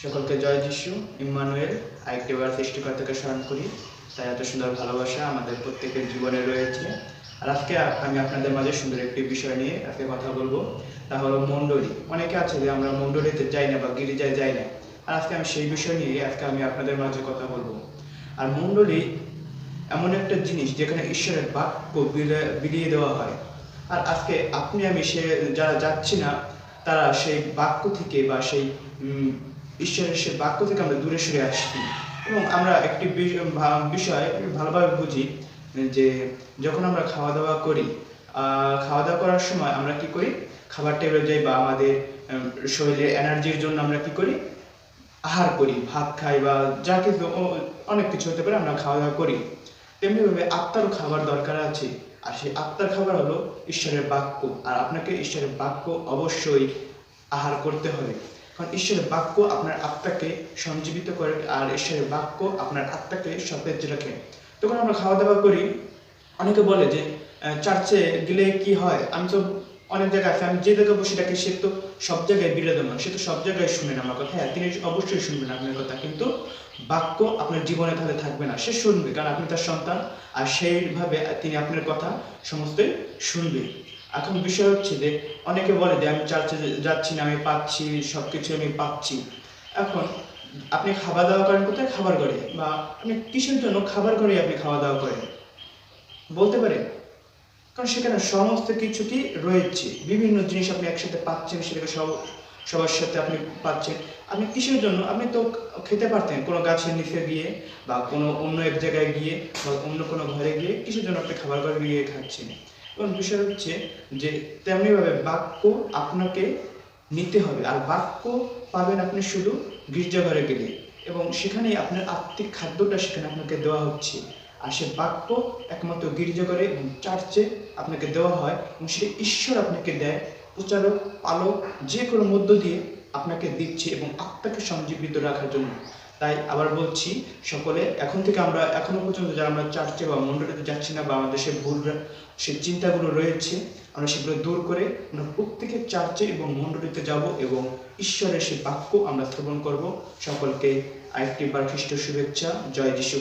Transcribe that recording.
সকলকে জয় যিশু ইম্মানুয়েল। আরেকটিবার সৃষ্টিকর্তাকে স্মরণ করি, তাই এত সুন্দর ভালোবাসা আমাদের প্রত্যেকের জীবনে রয়েছে। আর আজকে আমি আপনাদের মাঝে সুন্দর একটি বিষয় নিয়ে আজকে কথা বলবো, তা হলো মণ্ডলী। অনেকে আছে যে আমরা মণ্ডলীতে যাই না বা গির্জায় যাই না, আর আজকে আমি সেই বিষয় নিয়ে আমি আপনাদের মাঝে কথা বলবো। আর মণ্ডলী এমন একটা জিনিস যেখানে ঈশ্বরের বাক্য বিলিয়ে দেওয়া হয়। আর আজকে আপনি আমি যারা যাচ্ছি না, তারা সেই বাক্য থেকে বা সেই ঈশ্বরের সেই বাক্য থেকে আমরা দূরে সরে আসছি। এবং আমরা একটি বিষয় ভালোভাবে বুঝি যে যখন আমরা খাওয়া দাওয়া করি, খাওয়া দাওয়া করার সময় আমরা কি করি, খাবার টেবিলে যাই বা আমাদের শরীরে এনার্জির জন্য আমরা কি করি, আহার করি, ভাত খাই বা যা কিছু অনেক কিছু হতে পারে, আমরা খাওয়া দাওয়া করি। তেমনিভাবে আত্মারও খাবার দরকার আছে, আর সেই আত্মার খাবার হলো ঈশ্বরের বাক্য। আর আপনাকে ঈশ্বরের বাক্য অবশ্যই আহার করতে হবে, কারণ ঈশ্বরের বাক্য আপনার আত্মাকে সঞ্জীবিত করে, আর ঈশ্বরের বাক্য আপনার আত্মাকে সতেজ রাখে। তখন আমরা খাওয়া দাওয়া করি। অনেকে বলে যে চার্চে গেলে কি হয়, আমি তো অনেক জায়গায় আছে, আমি যে জায়গায় বসে থাকি সে তো সব জায়গায় বিরাজমান, সে তো সব জায়গায় শুনেন আমার কথা। হ্যাঁ, তিনি অবশ্যই শুনবেন আপনার কথা, কিন্তু বাক্য আপনার জীবনে তাহলে থাকবে না। সে শুনবে, কারণ আপনি তার সন্তান, আর সেইভাবে তিনি আপনার কথা সমস্তই শুনবে। এখন বিষয় হচ্ছে যে অনেকে বলে যে আমি চার্চে যাচ্ছি না, আমি পাচ্ছি সবকিছু, আমি পাচ্ছি। এখন আপনি খাওয়া দাওয়া করেন কোথায়? খাবার ঘরে। বা আপনি কিসের জন্য খাবার ঘরে আপনি খাওয়া দাওয়া করেন বলতে পারেন? কারণ সেখানে সমস্ত কিছু কি রয়েছে, বিভিন্ন জিনিস আপনি একসাথে পাচ্ছেন, সেটাকে সবার সাথে আপনি পাচ্ছেন। আপনি কিসের জন্য? আপনি তো খেতে পারতেন কোনো গাছের নিচে গিয়ে, বা কোনো অন্য এক জায়গায় গিয়ে, বা অন্য কোনো ঘরে গিয়ে। কিসের জন্য আপনি খাবার ঘরে গিয়ে খাচ্ছেন? এবং বিষয় হচ্ছে যে তেমনিভাবে বাক্য আপনাকে নিতে হবে, আর বাক্য পাবেন আপনি শুধু গির্জাঘরে গেলে, এবং সেখানেই আপনার আত্মিক খাদ্যটা সেখানে আপনাকে দেওয়া হচ্ছে। আর সে বাক্য একমাত্র গির্জাঘরে এবং চার্চে আপনাকে দেওয়া হয়, এবং সেটা ঈশ্বর আপনাকে দেয় প্রচারক, পালক, যে কোনো মধ্য দিয়ে আপনাকে দিচ্ছে এবং আত্মাকে সঞ্জীবিত রাখার জন্য। তাই আবার বলছি, সকলে এখন থেকে আমরা এখনো পর্যন্ত যারা আমরা চার্চে বা মণ্ডলীতে যাচ্ছি না, বা আমাদের সে চিন্তাগুলো রয়েছে, আমরা সেগুলো দূর করে আমরা প্রত্যেকে চার্চে এবং মণ্ডলীতে যাব, এবং ঈশ্বরের সেই বাক্য আমরা শ্রবণ করব। সকলকে আরেকটি বার খ্রিস্ট শুভেচ্ছা। জয় যিশু।